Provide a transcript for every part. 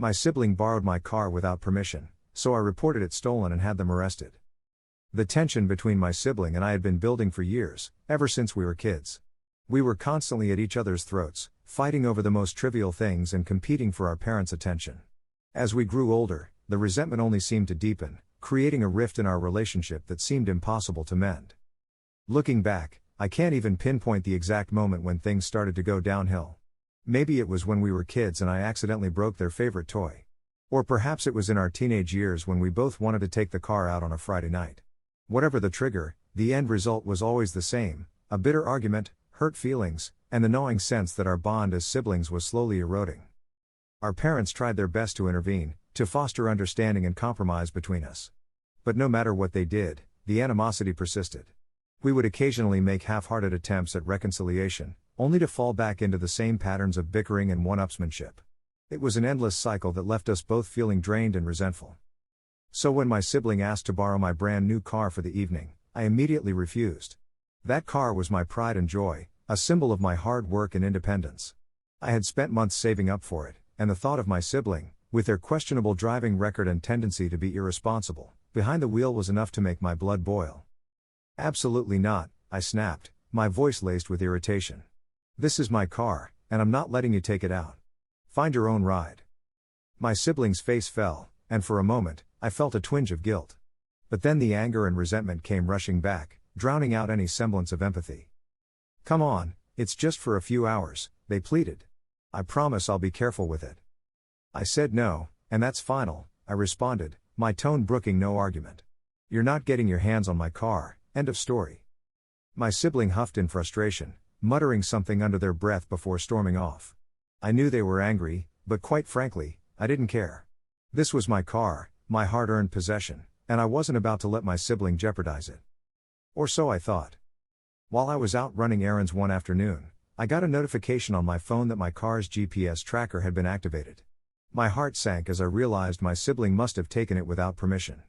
My sibling borrowed my car without permission, so I reported it stolen and had them arrested. The tension between my sibling and I had been building for years, ever since we were kids. We were constantly at each other's throats, fighting over the most trivial things and competing for our parents' attention. As we grew older, the resentment only seemed to deepen, creating a rift in our relationship that seemed impossible to mend. Looking back, I can't even pinpoint the exact moment when things started to go downhill. Maybe it was when we were kids and I accidentally broke their favorite toy. Or perhaps it was in our teenage years when we both wanted to take the car out on a Friday night. Whatever the trigger, the end result was always the same: a bitter argument, hurt feelings, and the gnawing sense that our bond as siblings was slowly eroding. Our parents tried their best to intervene, to foster understanding and compromise between us. But no matter what they did, the animosity persisted. We would occasionally make half-hearted attempts at reconciliation, only to fall back into the same patterns of bickering and one-upsmanship. It was an endless cycle that left us both feeling drained and resentful. So when my sibling asked to borrow my brand new car for the evening, I immediately refused. That car was my pride and joy, a symbol of my hard work and independence. I had spent months saving up for it, and the thought of my sibling, with their questionable driving record and tendency to be irresponsible, behind the wheel was enough to make my blood boil. Absolutely not, I snapped, my voice laced with irritation. This is my car, and I'm not letting you take it out. Find your own ride. My sibling's face fell, and for a moment, I felt a twinge of guilt. But then the anger and resentment came rushing back, drowning out any semblance of empathy. Come on, it's just for a few hours, they pleaded. I promise I'll be careful with it. I said no, and that's final, I responded, my tone brooking no argument. You're not getting your hands on my car, end of story. My sibling huffed in frustration, muttering something under their breath before storming off. I knew they were angry, but quite frankly, I didn't care. This was my car, my hard-earned possession, and I wasn't about to let my sibling jeopardize it. Or so I thought. While I was out running errands one afternoon, I got a notification on my phone that my car's GPS tracker had been activated. My heart sank as I realized my sibling must have taken it without permission.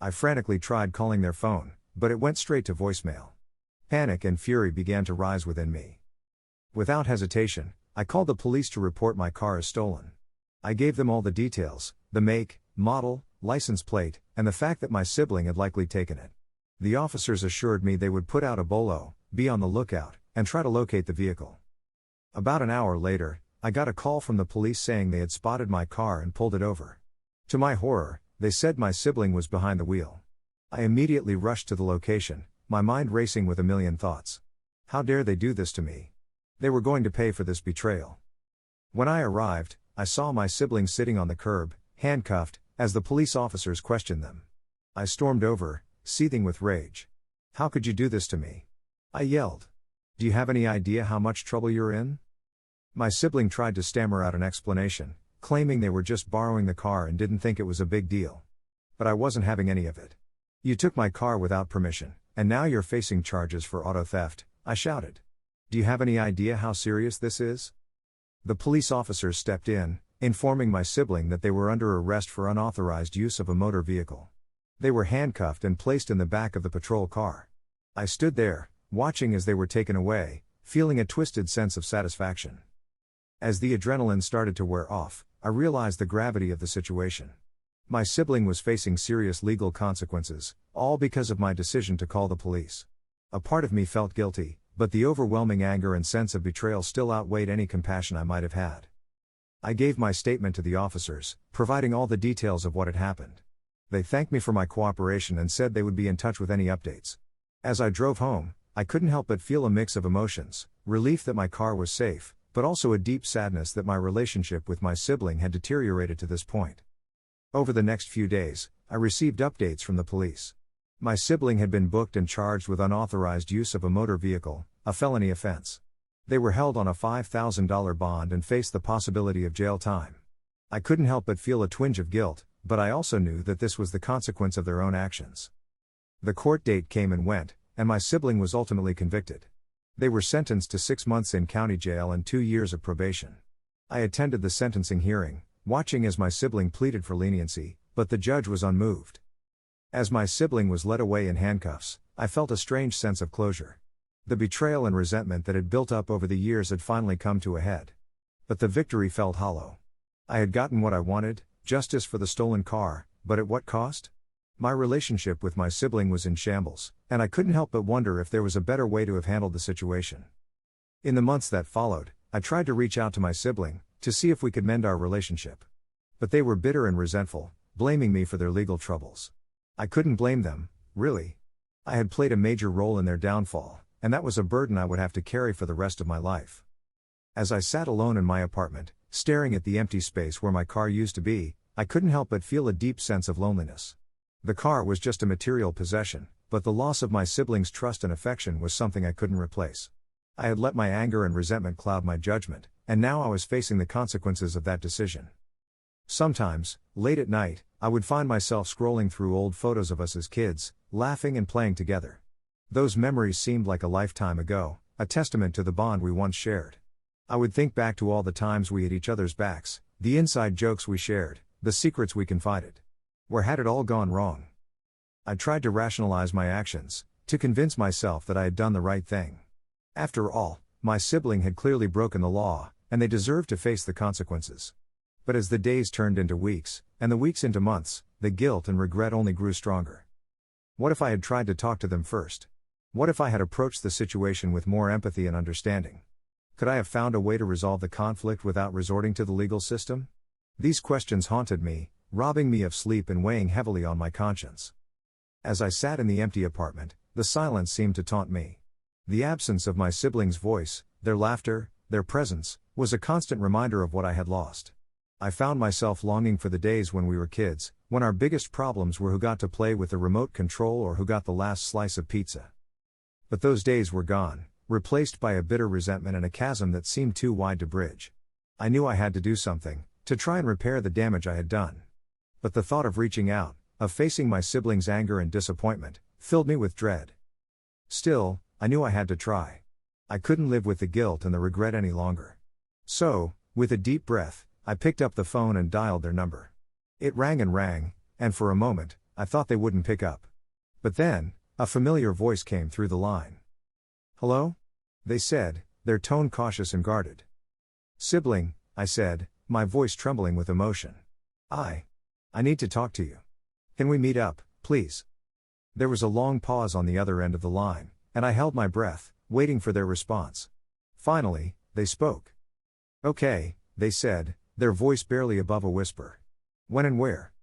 I frantically tried calling their phone, but it went straight to voicemail. Panic and fury began to rise within me. Without hesitation, I called the police to report my car as stolen. I gave them all the details: the make, model, license plate, and the fact that my sibling had likely taken it. The officers assured me they would put out a bolo, be on the lookout, and try to locate the vehicle. About an hour later, I got a call from the police saying they had spotted my car and pulled it over. To my horror, they said my sibling was behind the wheel. I immediately rushed to the location, my mind racing with a million thoughts. How dare they do this to me? They were going to pay for this betrayal. When I arrived, I saw my sibling sitting on the curb, handcuffed, as the police officers questioned them. I stormed over, seething with rage. How could you do this to me? I yelled. Do you have any idea how much trouble you're in? My sibling tried to stammer out an explanation, claiming they were just borrowing the car and didn't think it was a big deal. But I wasn't having any of it. You took my car without permission, and now you're facing charges for auto theft, I shouted. Do you have any idea how serious this is? The police officers stepped in, informing my sibling that they were under arrest for unauthorized use of a motor vehicle. They were handcuffed and placed in the back of the patrol car. I stood there, watching as they were taken away, feeling a twisted sense of satisfaction. As the adrenaline started to wear off, I realized the gravity of the situation. My sibling was facing serious legal consequences, all because of my decision to call the police. A part of me felt guilty, but the overwhelming anger and sense of betrayal still outweighed any compassion I might have had. I gave my statement to the officers, providing all the details of what had happened. They thanked me for my cooperation and said they would be in touch with any updates. As I drove home, I couldn't help but feel a mix of emotions: relief that my car was safe, but also a deep sadness that my relationship with my sibling had deteriorated to this point. Over the next few days, I received updates from the police. My sibling had been booked and charged with unauthorized use of a motor vehicle, a felony offense. They were held on a $5,000 bond and faced the possibility of jail time. I couldn't help but feel a twinge of guilt, but I also knew that this was the consequence of their own actions. The court date came and went, and my sibling was ultimately convicted. They were sentenced to 6 months in county jail and 2 years of probation. I attended the sentencing hearing, watching as my sibling pleaded for leniency, but the judge was unmoved. As my sibling was led away in handcuffs, I felt a strange sense of closure. The betrayal and resentment that had built up over the years had finally come to a head. But the victory felt hollow. I had gotten what I wanted, justice for the stolen car, but at what cost? My relationship with my sibling was in shambles, and I couldn't help but wonder if there was a better way to have handled the situation. In the months that followed, I tried to reach out to my sibling, to see if we could mend our relationship. But they were bitter and resentful, blaming me for their legal troubles. I couldn't blame them, really. I had played a major role in their downfall, and that was a burden I would have to carry for the rest of my life. As I sat alone in my apartment, staring at the empty space where my car used to be, I couldn't help but feel a deep sense of loneliness. The car was just a material possession, but the loss of my siblings' trust and affection was something I couldn't replace. I had let my anger and resentment cloud my judgment, and now I was facing the consequences of that decision. Sometimes, late at night, I would find myself scrolling through old photos of us as kids, laughing and playing together. Those memories seemed like a lifetime ago, a testament to the bond we once shared. I would think back to all the times we had each other's backs, the inside jokes we shared, the secrets we confided. Where had it all gone wrong? I tried to rationalize my actions, to convince myself that I had done the right thing. After all, my sibling had clearly broken the law, and they deserved to face the consequences. But as the days turned into weeks, and the weeks into months, the guilt and regret only grew stronger. What if I had tried to talk to them first? What if I had approached the situation with more empathy and understanding? Could I have found a way to resolve the conflict without resorting to the legal system? These questions haunted me, robbing me of sleep and weighing heavily on my conscience. As I sat in the empty apartment, the silence seemed to taunt me. The absence of my siblings' voice, their laughter, their presence, was a constant reminder of what I had lost. I found myself longing for the days when we were kids, when our biggest problems were who got to play with the remote control or who got the last slice of pizza. But those days were gone, replaced by a bitter resentment and a chasm that seemed too wide to bridge. I knew I had to do something, to try and repair the damage I had done. But the thought of reaching out, of facing my siblings' anger and disappointment, filled me with dread. Still, I knew I had to try. I couldn't live with the guilt and the regret any longer. So, with a deep breath, I picked up the phone and dialed their number. It rang, and for a moment, I thought they wouldn't pick up. But then, a familiar voice came through the line. "Hello?" they said, their tone cautious and guarded. "Sibling," I said, my voice trembling with emotion. I need to talk to you. Can we meet up, please?" There was a long pause on the other end of the line, and I held my breath, waiting for their response. Finally, they spoke. "Okay," they said, their voice barely above a whisper. "When and where?"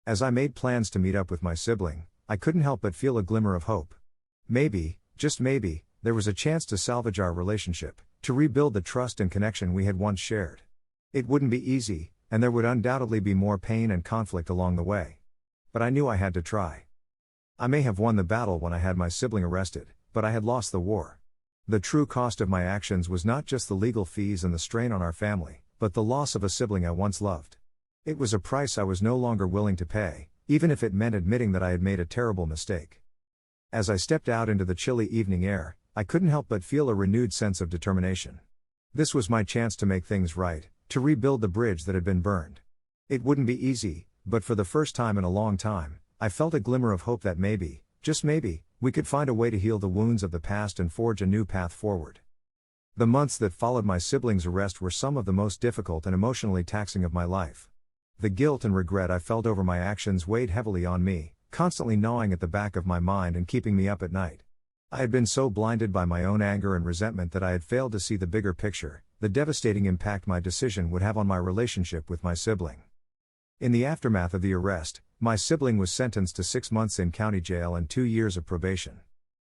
As I made plans to meet up with my sibling, I couldn't help but feel a glimmer of hope. Maybe, just maybe, there was a chance to salvage our relationship, to rebuild the trust and connection we had once shared. It wouldn't be easy, and there would undoubtedly be more pain and conflict along the way. But I knew I had to try. I may have won the battle when I had my sibling arrested, but I had lost the war. The true cost of my actions was not just the legal fees and the strain on our family, but the loss of a sibling I once loved. It was a price I was no longer willing to pay, even if it meant admitting that I had made a terrible mistake. As I stepped out into the chilly evening air, I couldn't help but feel a renewed sense of determination. This was my chance to make things right, to rebuild the bridge that had been burned. It wouldn't be easy, but for the first time in a long time, I felt a glimmer of hope that maybe, just maybe, we could find a way to heal the wounds of the past and forge a new path forward. The months that followed my siblings' arrest were some of the most difficult and emotionally taxing of my life. The guilt and regret I felt over my actions weighed heavily on me, constantly gnawing at the back of my mind and keeping me up at night. I had been so blinded by my own anger and resentment that I had failed to see the bigger picture, the devastating impact my decision would have on my relationship with my sibling. In the aftermath of the arrest, my sibling was sentenced to 6 months in county jail and 2 years of probation.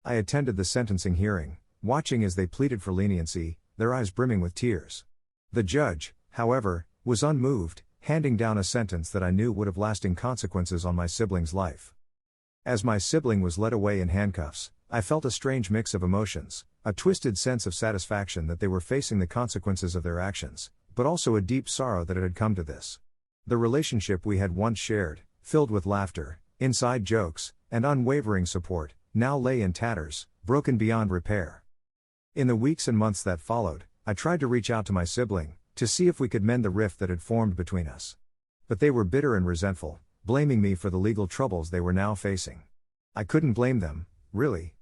I attended the sentencing hearing, watching as they pleaded for leniency, their eyes brimming with tears. The judge, however, was unmoved, handing down a sentence that I knew would have lasting consequences on my sibling's life. As my sibling was led away in handcuffs, I felt a strange mix of emotions, a twisted sense of satisfaction that they were facing the consequences of their actions, but also a deep sorrow that it had come to this. The relationship we had once shared, filled with laughter, inside jokes, and unwavering support, now lay in tatters, broken beyond repair. In the weeks and months that followed, I tried to reach out to my sibling, to see if we could mend the rift that had formed between us. But they were bitter and resentful, blaming me for the legal troubles they were now facing. I couldn't blame them, really.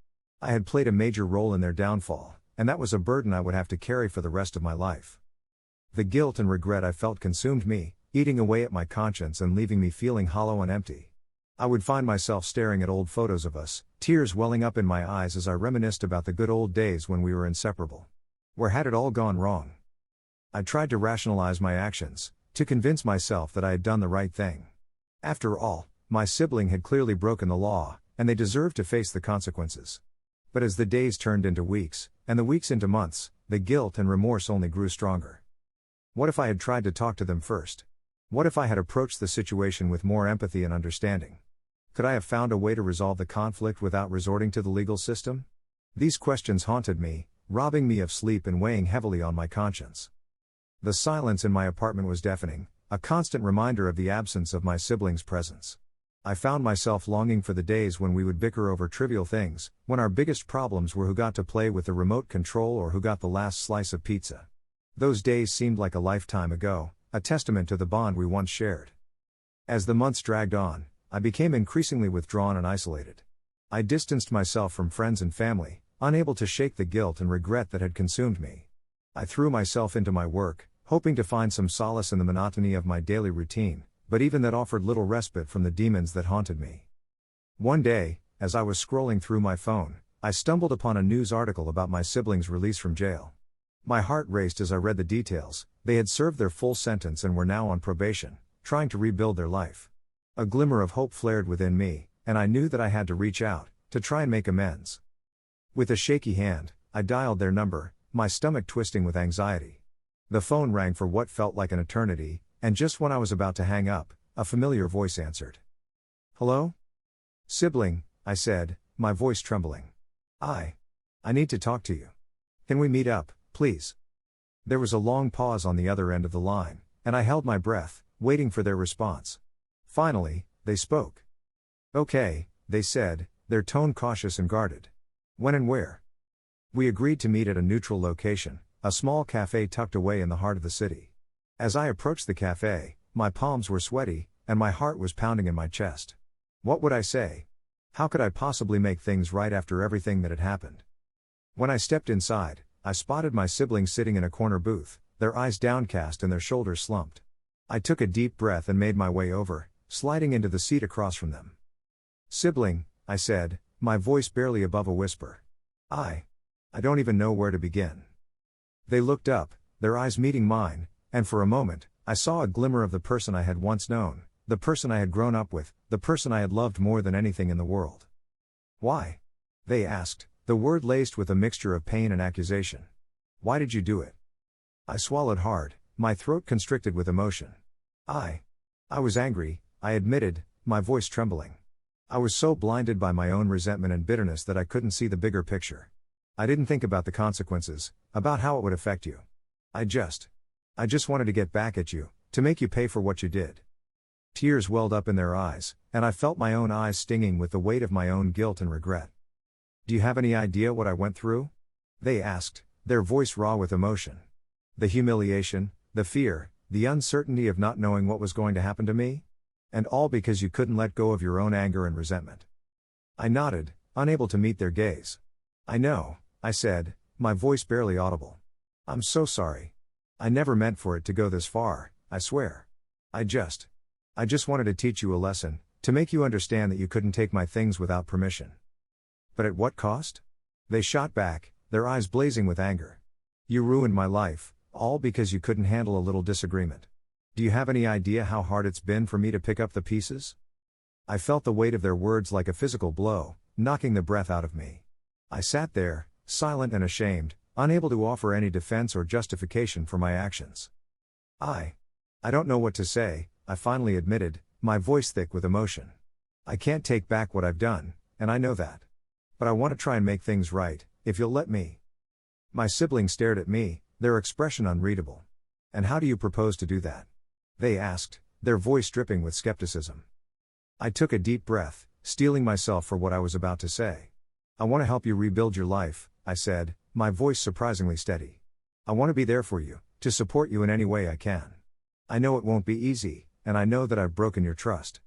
I had played a major role in their downfall, and that was a burden I would have to carry for the rest of my life. The guilt and regret I felt consumed me, eating away at my conscience and leaving me feeling hollow and empty. I would find myself staring at old photos of us, tears welling up in my eyes as I reminisced about the good old days when we were inseparable. Where had it all gone wrong? I tried to rationalize my actions, to convince myself that I had done the right thing. After all, my sibling had clearly broken the law, and they deserved to face the consequences. But as the days turned into weeks, and the weeks into months, the guilt and remorse only grew stronger. What if I had tried to talk to them first? What if I had approached the situation with more empathy and understanding? Could I have found a way to resolve the conflict without resorting to the legal system? These questions haunted me, robbing me of sleep and weighing heavily on my conscience. The silence in my apartment was deafening, a constant reminder of the absence of my sibling's presence. I found myself longing for the days when we would bicker over trivial things, when our biggest problems were who got to play with the remote control or who got the last slice of pizza. Those days seemed like a lifetime ago, a testament to the bond we once shared. As the months dragged on, I became increasingly withdrawn and isolated. I distanced myself from friends and family, unable to shake the guilt and regret that had consumed me. I threw myself into my work, hoping to find some solace in the monotony of my daily routine, but even that offered little respite from the demons that haunted me. One day, as I was scrolling through my phone, I stumbled upon a news article about my sibling's release from jail. My heart raced as I read the details. They had served their full sentence and were now on probation, trying to rebuild their life. A glimmer of hope flared within me, and I knew that I had to reach out, to try and make amends. With a shaky hand, I dialed their number, my stomach twisting with anxiety. The phone rang for what felt like an eternity, and just when I was about to hang up, a familiar voice answered. "Hello? Sibling," I said, my voice trembling. I need to talk to you. Can we meet up, please?" There was a long pause on the other end of the line, and I held my breath, waiting for their response. Finally, they spoke. "Okay," they said, their tone cautious and guarded. "When and where?" We agreed to meet at a neutral location, a small cafe tucked away in the heart of the city. As I approached the cafe, my palms were sweaty, and my heart was pounding in my chest. What would I say? How could I possibly make things right after everything that had happened? When I stepped inside, I spotted my siblings sitting in a corner booth, their eyes downcast and their shoulders slumped. I took a deep breath and made my way over, sliding into the seat across from them. "Sibling," I said, my voice barely above a whisper. I don't even know where to begin." They looked up, their eyes meeting mine, and for a moment, I saw a glimmer of the person I had once known, the person I had grown up with, the person I had loved more than anything in the world. "Why?" they asked, the word laced with a mixture of pain and accusation. "Why did you do it?" I swallowed hard, my throat constricted with emotion. I was angry, I admitted, my voice trembling. I was so blinded by my own resentment and bitterness that I couldn't see the bigger picture. I didn't think about the consequences, about how it would affect you. I just wanted to get back at you, to make you pay for what you did. Tears welled up in their eyes, and I felt my own eyes stinging with the weight of my own guilt and regret. "Do you have any idea what I went through?" they asked, their voice raw with emotion. The humiliation, the fear, the uncertainty of not knowing what was going to happen to me? And all because you couldn't let go of your own anger and resentment. I nodded, unable to meet their gaze. "I know," I said, my voice barely audible. "I'm so sorry. I never meant for it to go this far, I swear. I just wanted to teach you a lesson, to make you understand that you couldn't take my things without permission." "But at what cost?" they shot back, their eyes blazing with anger. "You ruined my life, all because you couldn't handle a little disagreement. Do you have any idea how hard it's been for me to pick up the pieces?" I felt the weight of their words like a physical blow, knocking the breath out of me. I sat there, silent and ashamed, unable to offer any defense or justification for my actions. I don't know what to say," I finally admitted, my voice thick with emotion. "I can't take back what I've done, and I know that. But I want to try and make things right, if you'll let me." My siblings stared at me, their expression unreadable. "And how do you propose to do that?" they asked, their voice dripping with skepticism. I took a deep breath, steeling myself for what I was about to say. "I want to help you rebuild your life," I said, my voice surprisingly steady. "I want to be there for you, to support you in any way I can. I know it won't be easy, and I know that I've broken your trust.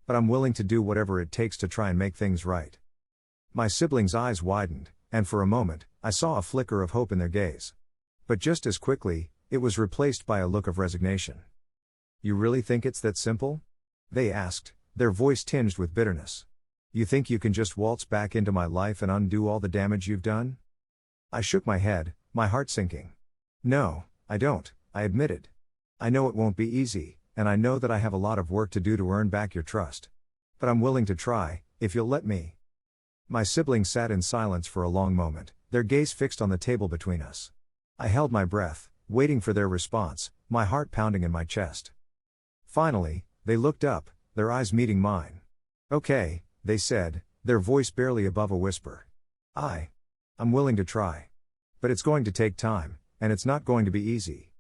But I'm willing to do whatever it takes to try and make things right." My siblings' eyes widened, and for a moment, I saw a flicker of hope in their gaze. But just as quickly, It was replaced by a look of resignation. "You really think it's that simple?" they asked, their voice tinged with bitterness. "You think you can just waltz back into my life and undo all the damage you've done?" I shook my head, my heart sinking. "No, I don't," I admitted. "I know it won't be easy, and I know that I have a lot of work to do to earn back your trust. But I'm willing to try, if you'll let me." My siblings sat in silence for a long moment, their gaze fixed on the table between us. I held my breath, waiting for their response, my heart pounding in my chest. Finally, they looked up, their eyes meeting mine. "Okay," they said, their voice barely above a whisper. I'm willing to try. But it's going to take time, and it's not going to be easy."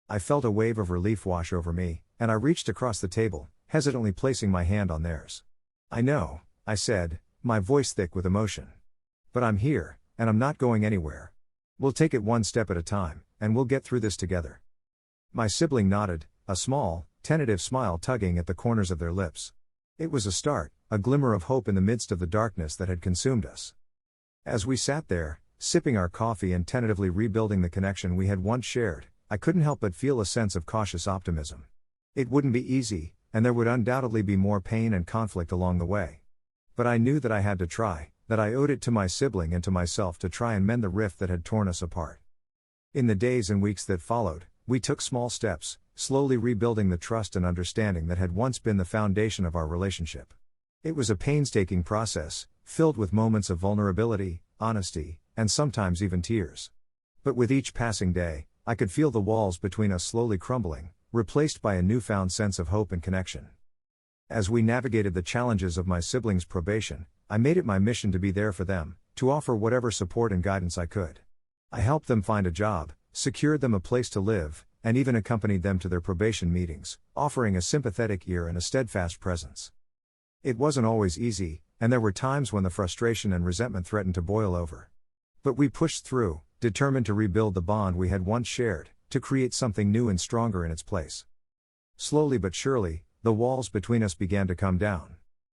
I felt a wave of relief wash over me, and I reached across the table, hesitantly placing my hand on theirs. "I know," I said, my voice thick with emotion. "But I'm here, and I'm not going anywhere. We'll take it one step at a time, and we'll get through this together." My sibling nodded, a small, tentative smile tugging at the corners of their lips. It was a start, a glimmer of hope in the midst of the darkness that had consumed us. As we sat there, sipping our coffee and tentatively rebuilding the connection we had once shared, I couldn't help but feel a sense of cautious optimism. It wouldn't be easy, and there would undoubtedly be more pain and conflict along the way. But I knew that I had to try, that I owed it to my sibling and to myself to try and mend the rift that had torn us apart. In the days and weeks that followed, we took small steps, slowly rebuilding the trust and understanding that had once been the foundation of our relationship. It was a painstaking process, filled with moments of vulnerability, honesty, and sometimes even tears. But with each passing day, I could feel the walls between us slowly crumbling, replaced by a newfound sense of hope and connection. As we navigated the challenges of my siblings' probation, I made it my mission to be there for them, to offer whatever support and guidance I could. I helped them find a job, secured them a place to live, and even accompanied them to their probation meetings, offering a sympathetic ear and a steadfast presence. It wasn't always easy, and there were times when the frustration and resentment threatened to boil over. But we pushed through, determined to rebuild the bond we had once shared, to create something new and stronger in its place. Slowly but surely, the walls between us began to come down.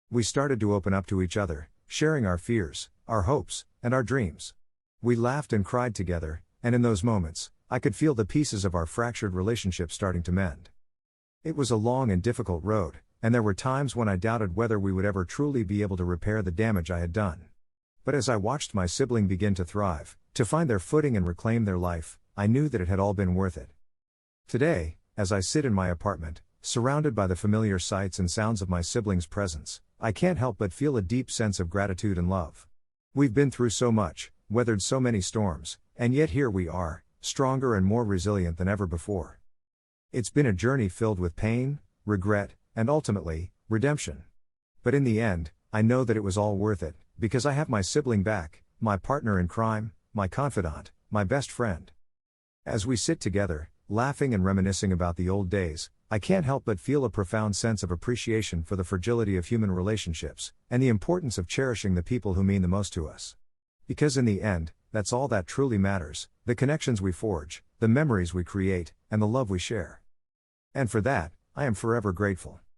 We started to open up to each other, sharing our fears, our hopes, and our dreams. We laughed and cried together, and in those moments, I could feel the pieces of our fractured relationship starting to mend. It was a long and difficult road, and there were times when I doubted whether we would ever truly be able to repair the damage I had done. But as I watched my sibling begin to thrive, to find their footing and reclaim their life, I knew that it had all been worth it. Today, as I sit in my apartment, surrounded by the familiar sights and sounds of my siblings' presence, I can't help but feel a deep sense of gratitude and love. We've been through so much, weathered so many storms, and yet here we are, stronger and more resilient than ever before. It's been a journey filled with pain, regret, and ultimately, redemption. But in the end, I know that it was all worth it, because I have my sibling back, my partner in crime, my confidant, my best friend. As we sit together, laughing and reminiscing about the old days, I can't help but feel a profound sense of appreciation for the fragility of human relationships, and the importance of cherishing the people who mean the most to us. Because in the end, that's all that truly matters, the connections we forge, the memories we create, and the love we share. And for that, I am forever grateful.